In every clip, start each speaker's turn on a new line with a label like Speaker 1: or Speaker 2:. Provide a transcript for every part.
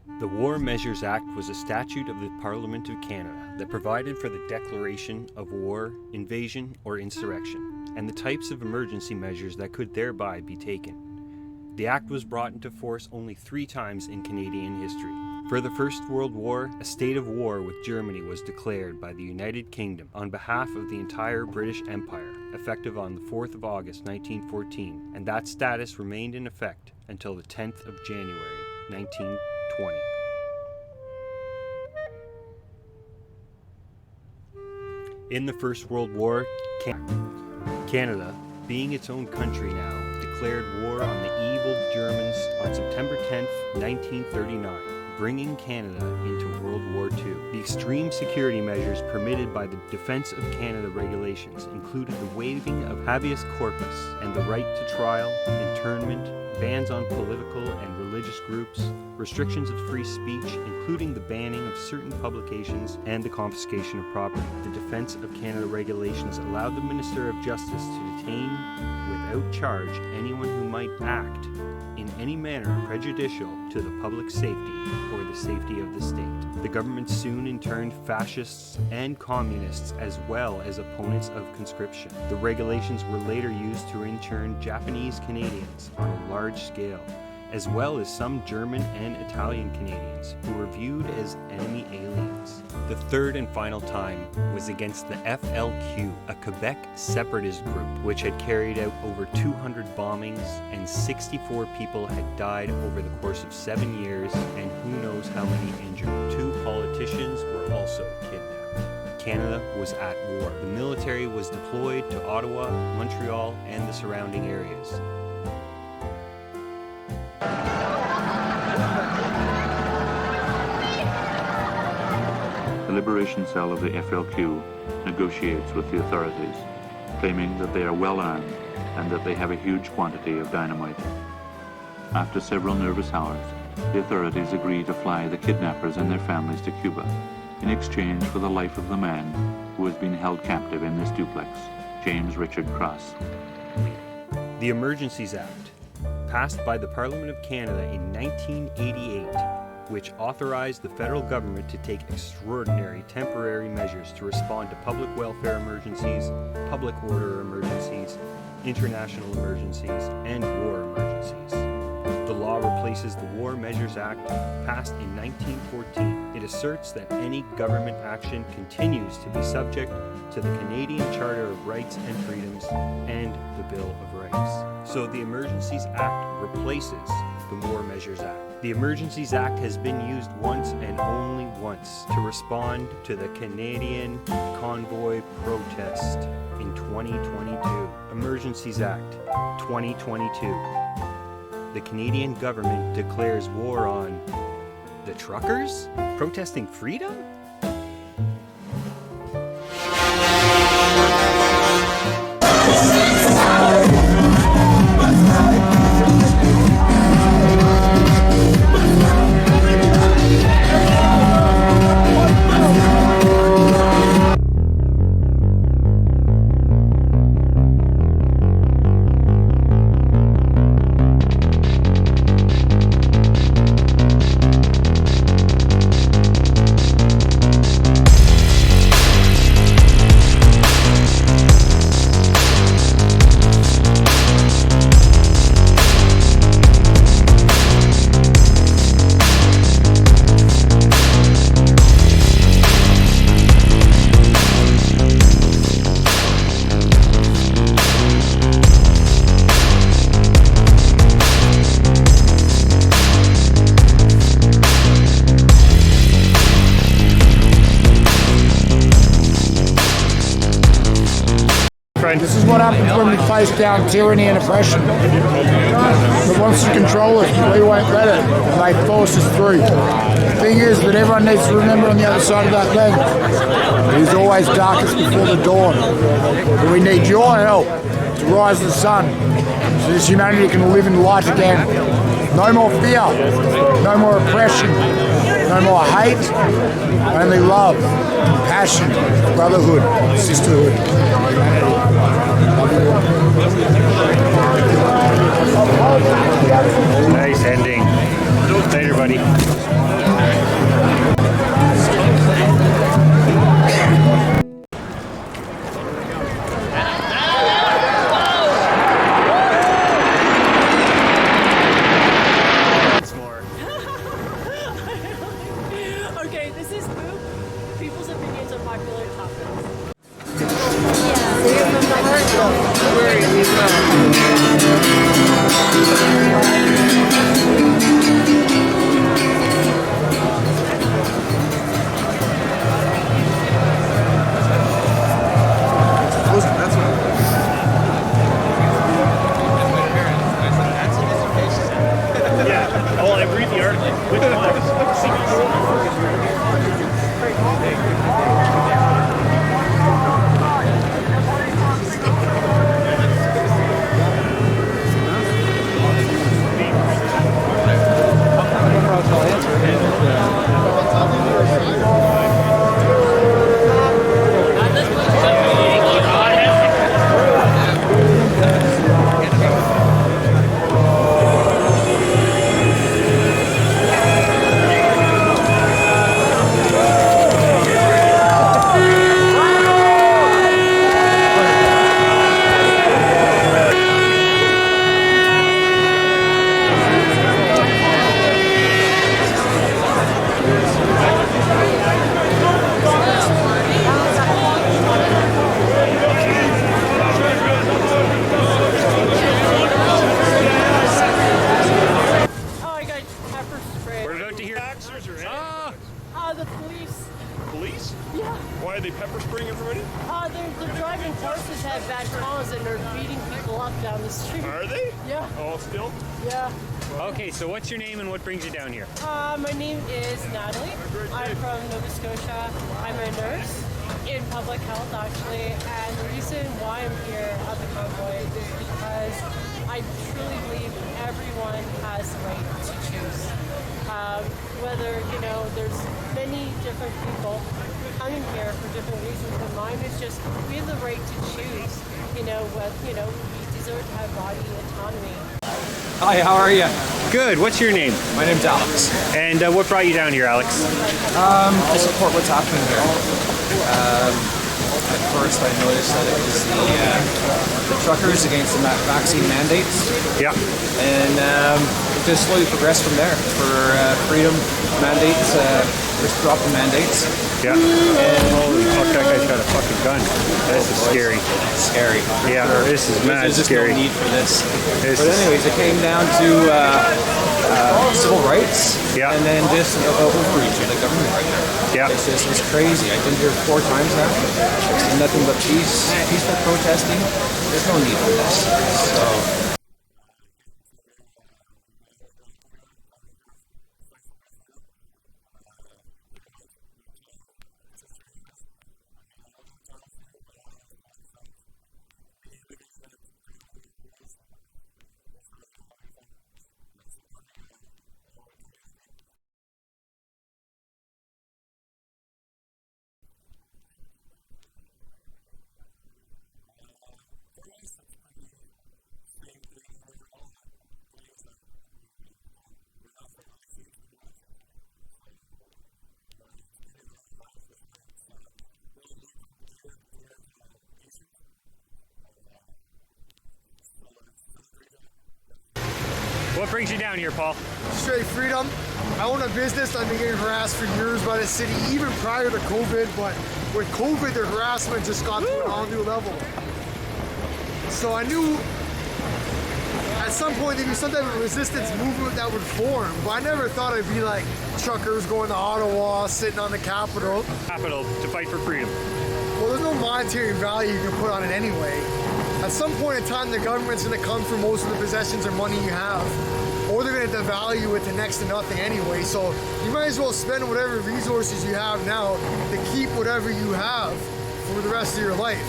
Speaker 1: The War Measures Act was a statute of the Parliament of Canada that provided for the declaration of war, invasion, or insurrection, and the types of emergency measures that could thereby be taken. The Act was brought into force only 3 times in Canadian history. For the First World War, a state of war with Germany was declared by the United Kingdom on behalf of the entire British Empire, effective on the 4th of August 1914, and that status remained in effect until the 10th of January 1920. In the First World War, Canada, being its own country now, declared war on the evil Germans on September 10th, 1939, bringing Canada into World War II. The extreme security measures permitted by the Defence of Canada regulations included the waiving of habeas corpus and the right to trial, internment, bans on political and religious groups, restrictions of free speech, including the banning of certain publications and the confiscation of property. The Defence of Canada regulations allowed the Minister of Justice to detain without charge anyone who might act in any manner prejudicial to the public safety or the safety of the state. The government soon interned fascists and communists as well as opponents of conscription. The regulations were later used to intern Japanese Canadians on a large scale, as well as some German and Italian Canadians who were viewed as enemy aliens. The third and final time was against the FLQ, a Quebec separatist group which had carried out over 200 bombings and 64 people had died over the course of 7 years and who knows how many injured. 2 politicians were also kidnapped. Canada was at war. The military was deployed to Ottawa, Montreal, and the surrounding areas.
Speaker 2: The Liberation Cell of the FLQ negotiates with the authorities, claiming that they are well armed and that they have a huge quantity of dynamite. After several nervous hours, the authorities agree to fly the kidnappers and their families to Cuba in exchange for the life of the man who has been held captive in this duplex, James Richard Cross.
Speaker 1: The Emergencies Act, passed by the Parliament of Canada in 1988, which authorized the federal government to take extraordinary temporary measures to respond to public welfare emergencies, public order emergencies, international emergencies, and war emergencies. The law replaces the War Measures Act, passed in 1914. It asserts that any government action continues to be subject to the Canadian Charter of Rights and Freedoms and the Bill of Rights. So the Emergencies Act replaces the War Measures Act. The Emergencies Act has been used once and only once to respond to the Canadian Convoy protest in 2022. Emergencies Act 2022. The Canadian government declares war on the truckers protesting freedom?
Speaker 3: This is what happens when we face down tyranny and oppression. It wants to control us, but we won't let it. And they force us through. The thing is that everyone needs to remember on the other side of that lens, it is always darkest before the dawn. But we need your help to rise the sun, so this humanity can live in light again. No more fear, no more oppression, no more hate, only love, passion, brotherhood, sisterhood.
Speaker 1: Nice ending. Later, buddy.
Speaker 4: The police.
Speaker 5: Police?
Speaker 4: Yeah.
Speaker 5: Why are they pepper spraying everybody?
Speaker 4: They're driving horses that have bad cars and they're beating people up down the street.
Speaker 5: Are they?
Speaker 4: Yeah.
Speaker 5: Oh, still?
Speaker 4: Yeah.
Speaker 1: Okay, so what's your name and what brings you down here?
Speaker 4: My name is Natalie. I'm from Nova Scotia. I'm a nurse in public health, actually. And the reason why I'm here at the Convoy is because I truly believe everyone has the right to choose. Whether, there's many different people coming here for different reasons, but mine is just, we have the right to choose, we deserve to have body autonomy.
Speaker 6: Hi, how are you?
Speaker 1: Good. What's your name?
Speaker 6: My name's Alex.
Speaker 1: And what brought you down here, Alex?
Speaker 6: To support what's happening here. At first I noticed that it was the truckers against the vaccine mandates.
Speaker 1: Yeah.
Speaker 6: And just slowly progressed from there for freedom mandates, just drop the mandates.
Speaker 1: Yeah. Holy fuck, that guy's got a fucking gun. This is scary.
Speaker 6: Scary.
Speaker 1: Yeah,
Speaker 6: sure.
Speaker 1: this is mad
Speaker 6: There's just
Speaker 1: scary.
Speaker 6: no need for this.
Speaker 1: This
Speaker 6: But
Speaker 1: is-
Speaker 6: anyways, it came down to civil rights,
Speaker 1: Yeah.
Speaker 6: and then just overreach of the government right now.
Speaker 1: Yeah.
Speaker 6: It's crazy. I've been here 4 times now. It's nothing but peaceful protesting. There's no need for this. So.
Speaker 1: What brings you down here, Paul?
Speaker 7: Straight freedom. I own a business. I've been getting harassed for years by the city, even prior to COVID, but with COVID, the harassment just got to a whole new level. So I knew at some point there'd be some type of resistance movement that would form, but I never thought it'd be like truckers going to Ottawa, sitting on the Capitol.
Speaker 1: Capital to fight for freedom.
Speaker 7: Well, there's no monetary value you can put on it anyway. At some point in time, the government's going to come for most of the possessions or money you have, or they're going to devalue it to next to nothing anyway. So you might as well spend whatever resources you have now to keep whatever you have for the rest of your life.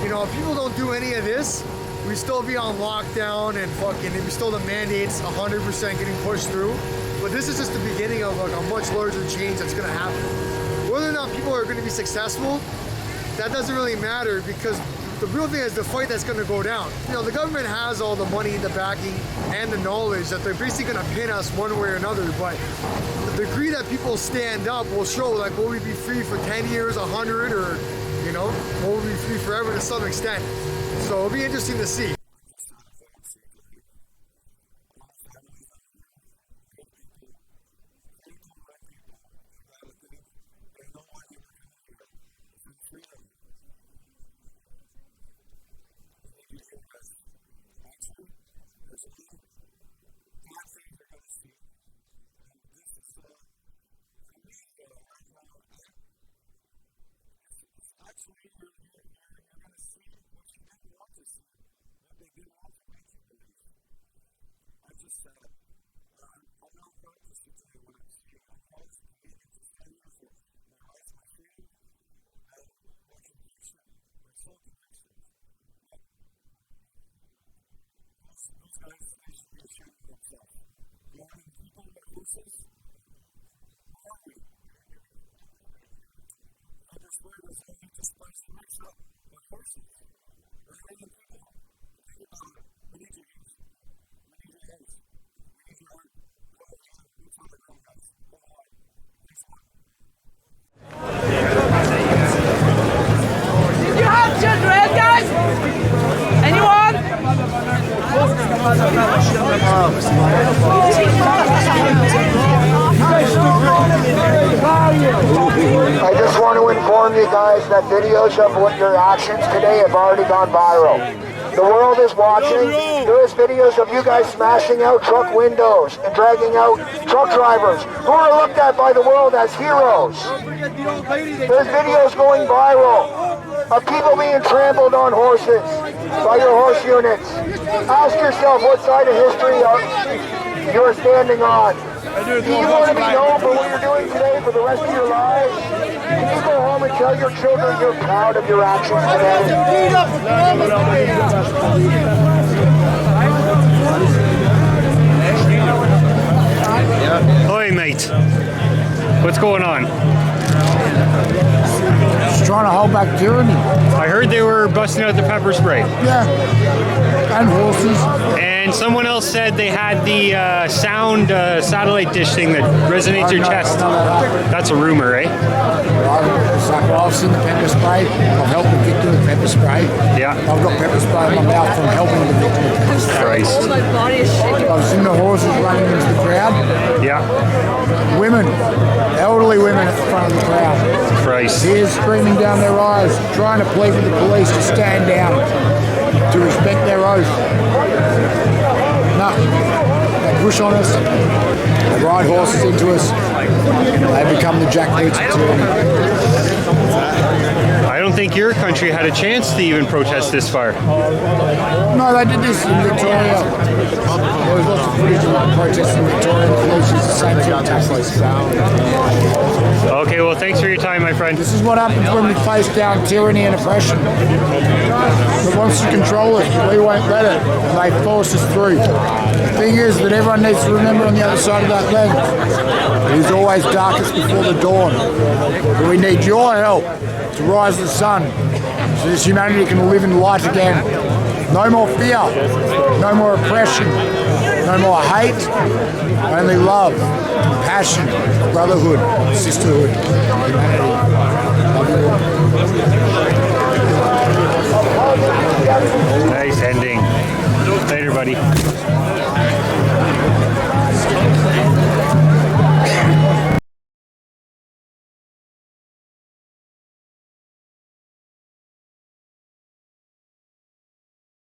Speaker 7: If people don't do any of this, we still be on lockdown and we still the mandates 100% getting pushed through. But this is just the beginning of a much larger change that's going to happen. Whether or not people are going to be successful, that doesn't really matter, because the real thing is the fight that's going to go down. The government has all the money, the backing, and the knowledge that they're basically going to pin us one way or another. But the degree that people stand up will show, like, will we be free for 10 years, 100, or, will we be free forever to some extent? So it'll be interesting to see.
Speaker 8: You have children, guys? Anyone?
Speaker 3: I just want to inform you guys that videos of what your actions today have already gone viral. The world is watching. There is videos of you guys smashing out truck windows and dragging out truck drivers who are looked at by the world as heroes. There's videos going viral of people being trampled on horses by your horse units. Ask yourself what side of history you're standing on. Do you want to be known for what you're doing today for the rest of your lives? Can you go home and tell your children you're proud of your actions today?
Speaker 1: Oi, mate. What's going on?
Speaker 3: Just trying to hold back tyranny.
Speaker 1: I heard they were busting out the pepper spray.
Speaker 3: Yeah. And horses.
Speaker 1: And someone else said they had the sound satellite dish thing that resonates your chest. That's a rumor, right?
Speaker 3: I've seen the pepper spray. I've helped the victim with pepper spray.
Speaker 1: Yeah.
Speaker 3: I've got pepper spray in my mouth from helping the victim with pepper spray.
Speaker 1: Christ.
Speaker 8: My body is shaking.
Speaker 3: I've seen the horses running into the crowd.
Speaker 1: Yeah.
Speaker 3: Women, elderly women at the front of the crowd.
Speaker 1: Christ.
Speaker 3: Tears streaming down their eyes, trying to plead with the police to stand down, to respect their oath. No, they push on us, they ride horses into us, they become the jackboots of tyranny.
Speaker 1: I don't think your country had a chance to even protest this far.
Speaker 3: No, they did this in Victoria. There was lots of footage of protests in Victoria, and the police used the same sort of tactics.
Speaker 1: Okay, well, thanks for your time, my friend.
Speaker 3: This is what happens when we face down tyranny and oppression. It wants to control us, but we won't let it. And they force us through. The thing is that everyone needs to remember on the other side of that lens, it is always darkest before the dawn. But we need your help to rise the sun, so this humanity can live in light again. No more fear, no more oppression, no more hate, only love, passion, brotherhood, sisterhood, humanity. Love you all.
Speaker 1: Nice ending. Later, buddy.